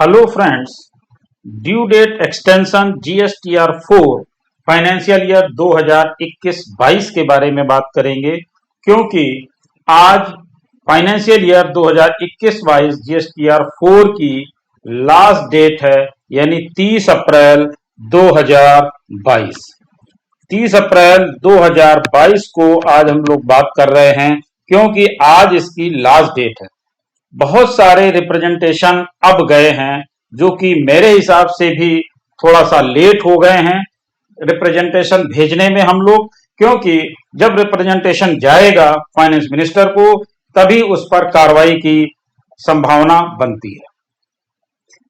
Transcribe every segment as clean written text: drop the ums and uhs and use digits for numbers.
Hello friends, due date extension GSTR 4 financial year 2021-22 के बारे में बात करेंगे क्योंकि आज फाइनेंशियल ईयर 2021-22 जीएसटीआर 4 की लास्ट डेट है, यानी 30 अप्रैल 2022। 30 अप्रैल 2022 को आज हम लोग बात कर रहे हैं क्योंकि आज इसकी लास्ट डेट है। बहुत सारे रिप्रेजेंटेशन अब गए हैं जो कि मेरे हिसाब से भी थोड़ा सा लेट हो गए हैं रिप्रेजेंटेशन भेजने में हम लोग, क्योंकि जब रिप्रेजेंटेशन जाएगा फाइनेंस मिनिस्टर को तभी उस पर कार्रवाई की संभावना बनती है।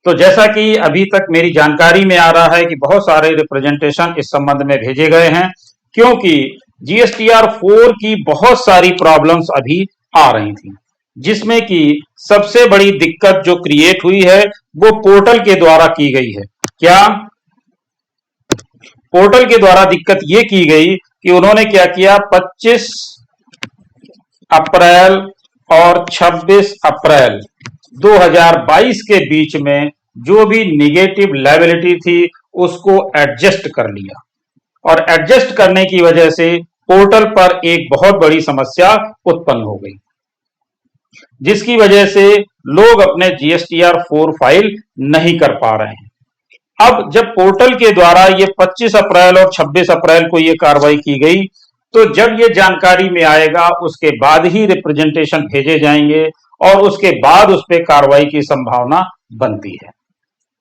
तो जैसा कि अभी तक मेरी जानकारी में आ रहा है कि बहुत सारे रिप्रेजेंटेशन इस संबंध में भेजे गए हैं क्योंकि जीएसटीआर 4 की बहुत सारी प्रॉब्लम्स अभी आ रही थी, जिसमें कि सबसे बड़ी दिक्कत जो क्रिएट हुई है वो पोर्टल के द्वारा की गई है। क्या पोर्टल के द्वारा दिक्कत ये की गई कि उन्होंने क्या किया, 25 अप्रैल और 26 अप्रैल 2022 के बीच में जो भी निगेटिव लायबिलिटी थी उसको एडजस्ट कर लिया, और एडजस्ट करने की वजह से पोर्टल पर एक बहुत बड़ी समस्या उत्पन्न हो गई, जिसकी वजह से लोग अपने जीएसटीआर 4 फाइल नहीं कर पा रहे हैं। अब जब पोर्टल के द्वारा ये 25 अप्रैल और 26 अप्रैल को ये कार्रवाई की गई, तो जब ये जानकारी में आएगा उसके बाद ही रिप्रेजेंटेशन भेजे जाएंगे और उसके बाद उस पर कार्रवाई की संभावना बनती है।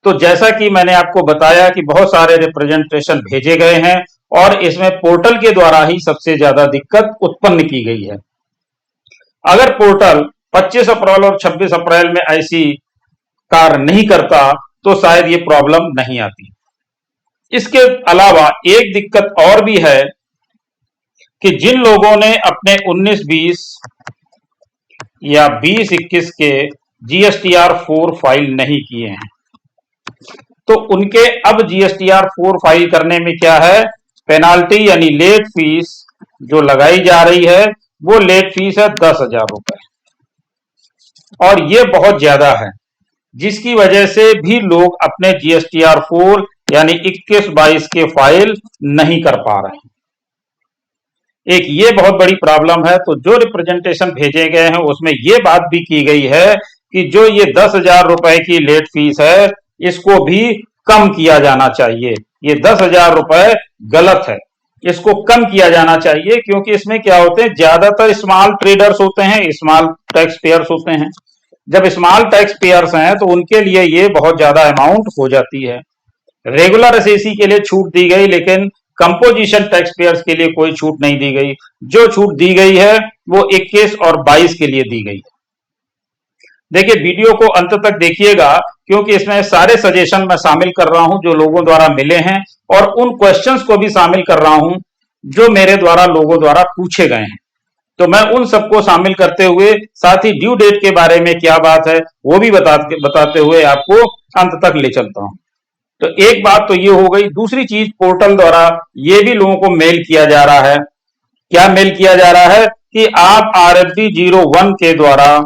तो जैसा कि मैंने आपको बताया कि बहुत सारे रिप्रेजेंटेशन भेजे गए हैं और इसमें पोर्टल के द्वारा ही सबसे ज्यादा दिक्कत उत्पन्न की गई है। अगर पोर्टल 25 अप्रैल और 26 अप्रैल में ऐसी कार्य नहीं करता तो शायद ये प्रॉब्लम नहीं आती। इसके अलावा एक दिक्कत और भी है कि जिन लोगों ने अपने 19-20 या 20-21 के जीएसटीआर 4 फाइल नहीं किए हैं, तो उनके अब जीएसटीआर 4 फाइल करने में क्या है, पेनाल्टी यानी लेट फीस जो लगाई जा रही है वो लेट फीस है 10,000 रुपए, और ये बहुत ज्यादा है, जिसकी वजह से भी लोग अपने जीएसटीआर 4 यानी 21-22 के फाइल नहीं कर पा रहे हैं। एक ये बहुत बड़ी प्रॉब्लम है। तो जो रिप्रेजेंटेशन भेजे गए हैं उसमें ये बात भी की गई है कि जो ये 10,000 रुपए की लेट फीस है इसको भी कम किया जाना चाहिए। ये 10,000 रुपए गलत है, इसको कम किया जाना चाहिए, क्योंकि इसमें क्या होते हैं, ज्यादातर स्मॉल ट्रेडर्स होते हैं, स्मॉल टैक्स पेयर्स होते हैं। जब स्मॉल टैक्स पेयर्स हैं तो उनके लिए ये बहुत ज्यादा अमाउंट हो जाती है। रेगुलर एसएसी के लिए छूट दी गई, लेकिन कंपोजिशन टैक्स पेयर्स के लिए कोई छूट नहीं दी गई। जो छूट दी गई है वो 21 और 22 के लिए दी गई है। देखिए, वीडियो को अंत तक देखिएगा क्योंकि इसमें सारे सजेशन मैं शामिल कर रहा हूं जो लोगों द्वारा मिले हैं, और उन क्वेश्चंस को भी शामिल कर रहा हूं जो मेरे द्वारा लोगों द्वारा पूछे गए हैं। तो मैं उन सबको शामिल करते हुए साथ ही ड्यू डेट के बारे में क्या बात है वो भी बताते हुए आपको अंत तक ले चलता हूं। तो एक बात तो ये हो गई। दूसरी चीज, पोर्टल द्वारा ये भी लोगों को मेल किया जा रहा है। क्या मेल किया जा रहा है कि आप RFD 01 के द्वारा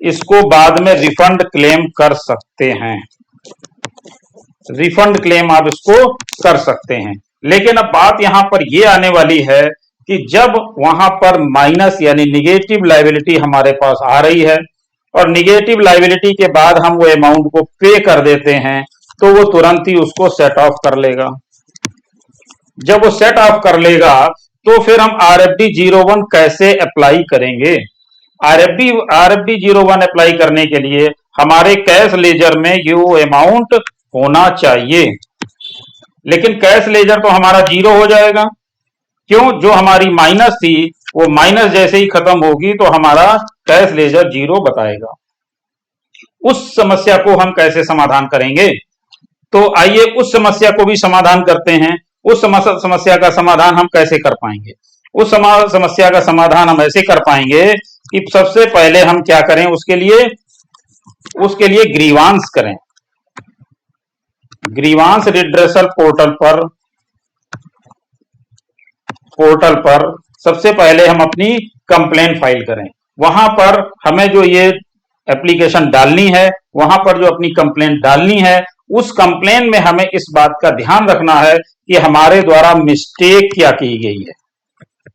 इसको बाद में रिफंड क्लेम कर सकते हैं। रिफंड क्लेम आप इसको कर सकते हैं, लेकिन अब बात यहां पर ये आने वाली है कि जब वहां पर माइनस यानी निगेटिव लायबिलिटी हमारे पास आ रही है और निगेटिव लायबिलिटी के बाद हम वो अमाउंट को पे कर देते हैं, तो वो तुरंत ही उसको सेट ऑफ कर लेगा। जब वो सेट ऑफ कर लेगा तो फिर हम RFD 01 कैसे अप्लाई करेंगे। RFD 01 अप्लाई करने के लिए हमारे कैश लेजर में ये वो अमाउंट होना चाहिए, लेकिन कैश लेजर तो हमारा जीरो हो जाएगा। क्यों? जो हमारी माइनस थी वो माइनस जैसे ही खत्म होगी तो हमारा कैश लेजर जीरो बताएगा। उस समस्या को हम कैसे समाधान करेंगे? तो आइए उस समस्या को भी समाधान करते हैं। उस समस्या का समाधान हम कैसे कर पाएंगे? उस समस्या का समाधान हम ऐसे कर पाएंगे कि सबसे पहले हम क्या करें, उसके लिए ग्रीवांस करें। ग्रीवांस रिड्रेसल पोर्टल पर सबसे पहले हम अपनी कंप्लेन फाइल करें। वहां पर हमें जो ये एप्लीकेशन डालनी है, वहां पर जो अपनी कंप्लेंट डालनी है, उस कंप्लेंट में हमें इस बात का ध्यान रखना है कि हमारे द्वारा मिस्टेक क्या की गई है।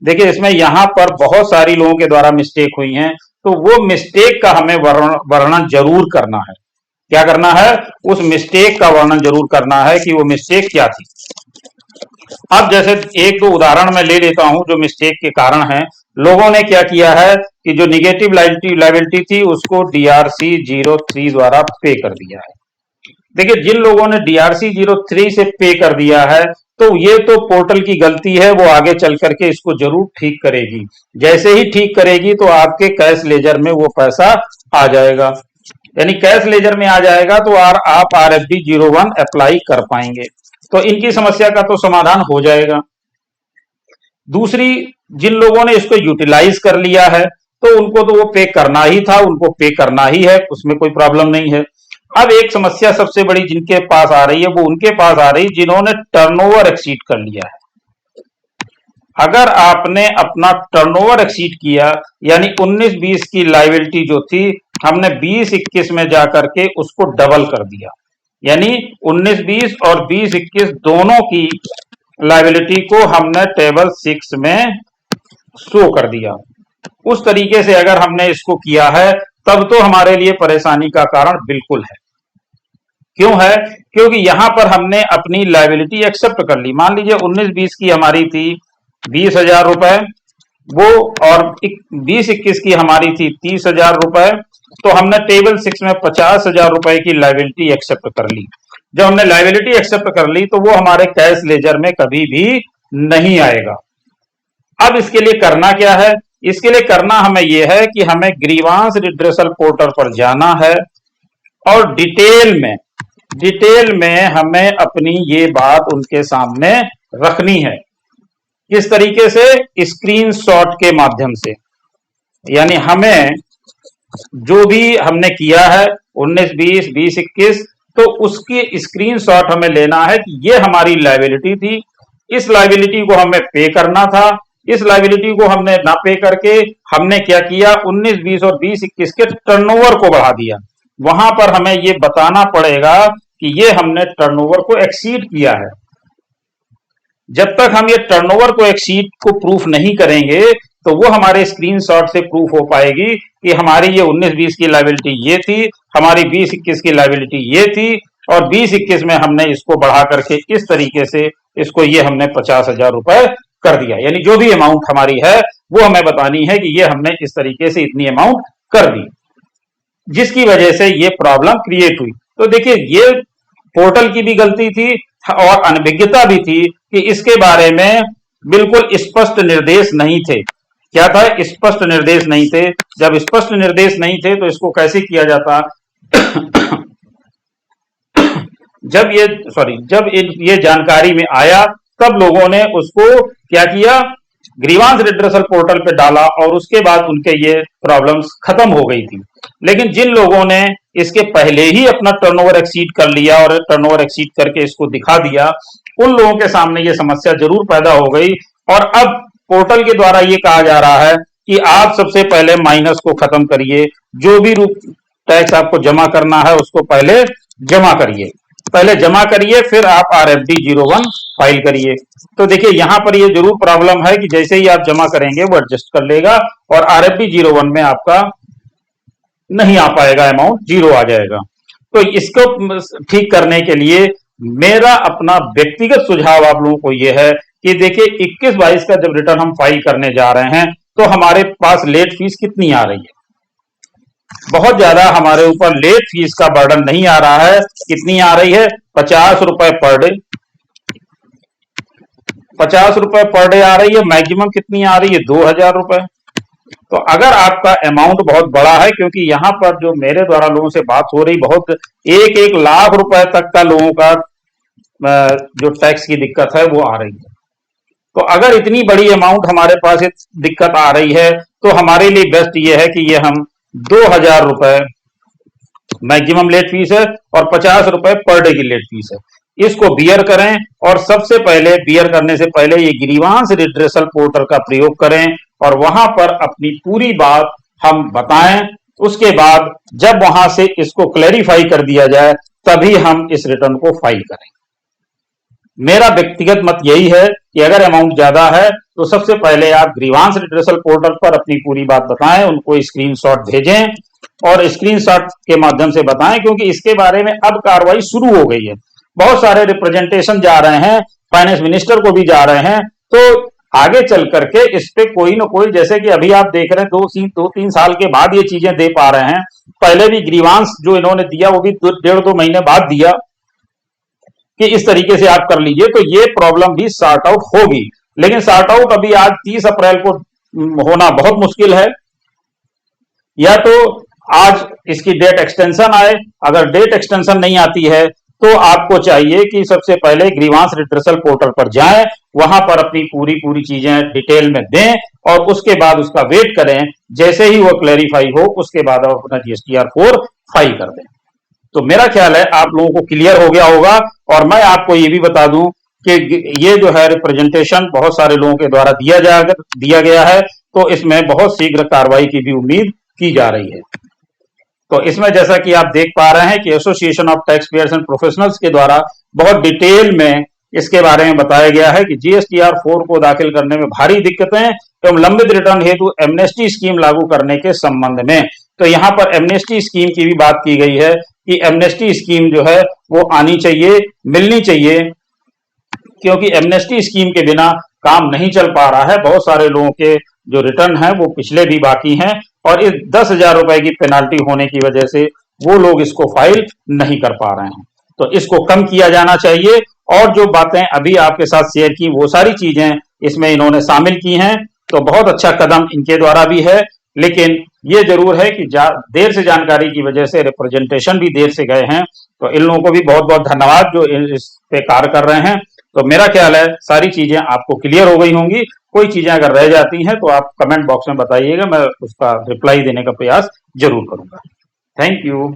देखिए इसमें यहां पर बहुत सारी लोगों के द्वारा मिस्टेक हुई हैं, तो वो मिस्टेक का हमें वर्णन जरूर करना है। क्या करना है? उस मिस्टेक का वर्णन जरूर करना है कि वो मिस्टेक क्या थी। अब जैसे एक दो उदाहरण मैं ले लेता हूं जो मिस्टेक के कारण हैं। लोगों ने क्या किया है कि जो निगेटिव लायबिलिटी थी उसको DRC 03 द्वारा पे कर दिया है। देखिए जिन लोगों ने DRC 03 से पे कर दिया है तो ये तो पोर्टल की गलती है, वो आगे चल करके इसको जरूर ठीक करेगी। जैसे ही ठीक करेगी तो आपके कैश लेजर में वो पैसा आ जाएगा, यानी कैश लेजर में आ जाएगा तो आप RFD 01 अप्लाई कर पाएंगे, तो इनकी समस्या का तो समाधान हो जाएगा। दूसरी, जिन लोगों ने इसको यूटिलाइज कर लिया है तो उनको तो वो पे करना ही था, उनको पे करना ही है, उसमें कोई प्रॉब्लम नहीं है। अब एक समस्या सबसे बड़ी जिनके पास आ रही है वो उनके पास आ रही है जिन्होंने टर्नओवर एक्सीड कर लिया है। अगर आपने अपना टर्नओवर एक्सीड किया, यानी 19-20 की लायबिलिटी जो थी हमने 20-21 में जाकर के उसको डबल कर दिया, यानी 19-20 और 20-21 दोनों की लायबिलिटी को हमने टेबल 6 में शो कर दिया। उस तरीके से अगर हमने इसको किया है तब तो हमारे लिए परेशानी का कारण बिल्कुल है। क्यों है? क्योंकि यहां पर हमने अपनी लायबिलिटी एक्सेप्ट कर ली। मान लीजिए 19-20 की हमारी थी 20,000 रुपए, वो और 20-21 की हमारी थी 30,000 रुपए, तो हमने टेबल 6 में 50,000 रुपए की लायबिलिटी एक्सेप्ट कर ली। जब हमने लायबिलिटी एक्सेप्ट कर ली तो वो हमारे कैश लेजर में कभी भी नहीं आएगा। अब इसके लिए करना क्या है? इसके लिए करना हमें यह है कि हमें ग्रीवांस रिड्रेसल पोर्टल पर जाना है और डिटेल में हमें अपनी ये बात उनके सामने रखनी है। किस तरीके से? स्क्रीनशॉट के माध्यम से, यानी हमें जो भी हमने किया है 19-20, 20-21, तो उसकी स्क्रीनशॉट हमें लेना है कि ये हमारी लायबिलिटी थी, इस लायबिलिटी को हमें पे करना था, इस लायबिलिटी को हमने ना पे करके हमने क्या किया, 19-20 और 20-21 के टर्नओवर को बढ़ा दिया। वहां पर हमें ये बताना पड़ेगा कि ये हमने टर्नओवर को एक्सीड किया है। जब तक हम ये टर्नओवर को एक्सीड को प्रूफ नहीं करेंगे तो वो हमारे स्क्रीनशॉट से प्रूफ हो पाएगी कि हमारी ये 19-20 की लायबिलिटी ये थी, हमारी 20-21 की लायबिलिटी ये थी, और 20-21 में हमने इसको बढ़ा करके इस तरीके से इसको ये हमने 50,000 रुपए कर दिया। यानी जो भी अमाउंट हमारी है वो हमें बतानी है कि ये हमने इस तरीके से इतनी अमाउंट कर दी, जिसकी वजह से ये प्रॉब्लम क्रिएट हुई। तो देखिए ये पोर्टल की भी गलती थी और अनभिज्ञता भी थी कि इसके बारे में बिल्कुल स्पष्ट निर्देश नहीं थे। क्या था? स्पष्ट निर्देश नहीं थे। जब स्पष्ट निर्देश नहीं थे तो इसको कैसे किया जाता? जब ये जानकारी में आया तब लोगों ने उसको क्या किया, ग्रीवांस रिड्रेसल पोर्टल पे डाला और उसके बाद उनके ये प्रॉब्लम्स खत्म हो गई थी। लेकिन जिन लोगों ने इसके पहले ही अपना टर्नओवर एक्सीड कर लिया और टर्नओवर एक्सीड करके इसको दिखा दिया, उन लोगों के सामने ये समस्या जरूर पैदा हो गई। और अब पोर्टल के द्वारा ये कहा जा रहा है कि आप सबसे पहले माइनस को खत्म करिए, जो भी टैक्स आपको जमा करना है उसको पहले जमा करिए, फिर आप RFD 01 फाइल करिए। तो देखिए यहां पर ये जरूर प्रॉब्लम है कि जैसे ही आप जमा करेंगे वो एडजस्ट कर लेगा और RFD 01 में आपका नहीं आ पाएगा, अमाउंट जीरो आ जाएगा। तो इसको ठीक करने के लिए मेरा अपना व्यक्तिगत सुझाव आप लोगों को यह है कि देखिए 21-22 का जब रिटर्न हम फाइल करने जा रहे हैं तो हमारे पास लेट फीस कितनी आ रही है? बहुत ज्यादा हमारे ऊपर लेट फीस का बर्डन नहीं आ रहा है। कितनी आ रही है? 50 रुपए पर डे, 50 रुपए पर डे आ रही है। मैक्सिमम कितनी आ रही है? 2,000 रुपए। तो अगर आपका अमाउंट बहुत बड़ा है, क्योंकि यहां पर जो मेरे द्वारा लोगों से बात हो रही बहुत 1-1 लाख रुपए तक का लोगों का जो टैक्स की दिक्कत है वो आ रही है। तो अगर इतनी बड़ी अमाउंट हमारे पास दिक्कत आ रही है तो हमारे लिए बेस्ट ये है कि ये हम 2,000 रुपए मैक्सिमम लेट फीस है और 50 रुपए पर डे की लेट फीस है, इसको बियर करें। और सबसे पहले बियर करने से पहले ये ग्रीवांस रिड्रेसल पोर्टल का प्रयोग करें और वहां पर अपनी पूरी बात हम बताएं उसके बाद जब वहां से इसको क्लैरिफाई कर दिया जाए तभी हम इस रिटर्न को फाइल करें। मेरा व्यक्तिगत मत यही है कि अगर अमाउंट ज्यादा है तो सबसे पहले आप ग्रीवांस रिट्रेसल पोर्टल पर अपनी पूरी बात बताएं, उनको स्क्रीनशॉट भेजें और स्क्रीनशॉट के माध्यम से बताएं, क्योंकि इसके बारे में अब कार्रवाई शुरू हो गई है। बहुत सारे रिप्रेजेंटेशन जा रहे हैं, फाइनेंस मिनिस्टर को भी जा रहे हैं, तो आगे चल करके इस पे कोई ना कोई, जैसे कि अभी आप देख रहे हैं 2-3 साल के बाद ये चीजें दे पा रहे हैं। पहले भी ग्रीवांस जो इन्होंने दिया वो भी 1.5-2 महीने बाद दिया कि इस तरीके से आप कर लीजिए, तो ये प्रॉब्लम भी सॉर्ट आउट होगी। लेकिन सॉर्ट आउट अभी आज 30 अप्रैल को होना बहुत मुश्किल है। या तो आज इसकी डेट एक्सटेंशन आए, अगर डेट एक्सटेंशन नहीं आती है तो आपको चाहिए कि सबसे पहले ग्रीवांस रिट्रेसल पोर्टल पर जाएं, वहां पर अपनी पूरी चीजें डिटेल में दें और उसके बाद उसका वेट करें। जैसे ही वो क्लैरिफाई हो उसके बाद आप अपना GSTR 4 फाइल कर दें। तो मेरा ख्याल है आप लोगों को क्लियर हो गया होगा। और मैं आपको ये भी बता दूं कि ये जो है रिप्रेजेंटेशन बहुत सारे लोगों के द्वारा दिया गया है, तो इसमें बहुत शीघ्र कार्रवाई की भी उम्मीद की जा रही है। तो इसमें जैसा कि आप देख पा रहे हैं कि association of tax payers and professionals के द्वारा बहुत डिटेल में इसके बारे में बताया गया है कि GSTR 4 को दाखिल करने में भारी दिक्कतें एवं लंबित रिटर्न हेतु एमनेस्टी स्कीम लागू करने के संबंध में। तो यहाँ पर एमनेस्टी स्कीम की भी बात की गई है कि एमनेस्टी स्कीम जो है वो आनी चाहिए, मिलनी चाहिए, क्योंकि एमनेस्टी स्कीम के बिना काम नहीं चल पा रहा है। बहुत सारे लोगों के जो रिटर्न है वो पिछले भी बाकी हैं और इस 10,000 रुपए की पेनाल्टी होने की वजह से वो लोग इसको फाइल नहीं कर पा रहे हैं। तो इसको कम किया जाना चाहिए और जो बातें अभी आपके साथ शेयर की वो सारी चीजें इसमें इन्होंने शामिल की हैं। तो बहुत अच्छा कदम इनके द्वारा भी है, लेकिन ये जरूर है कि देर से जानकारी की वजह से रिप्रेजेंटेशन भी देर से गए हैं। तो इन लोगों को भी बहुत बहुत धन्यवाद जो इस पे कार्य कर रहे हैं। तो मेरा ख्याल है सारी चीजें आपको क्लियर हो गई होंगी। कोई चीजें अगर रह जाती हैं तो आप कमेंट बॉक्स में बताइएगा, मैं उसका रिप्लाई देने का प्रयास जरूर करूंगा। Thank you.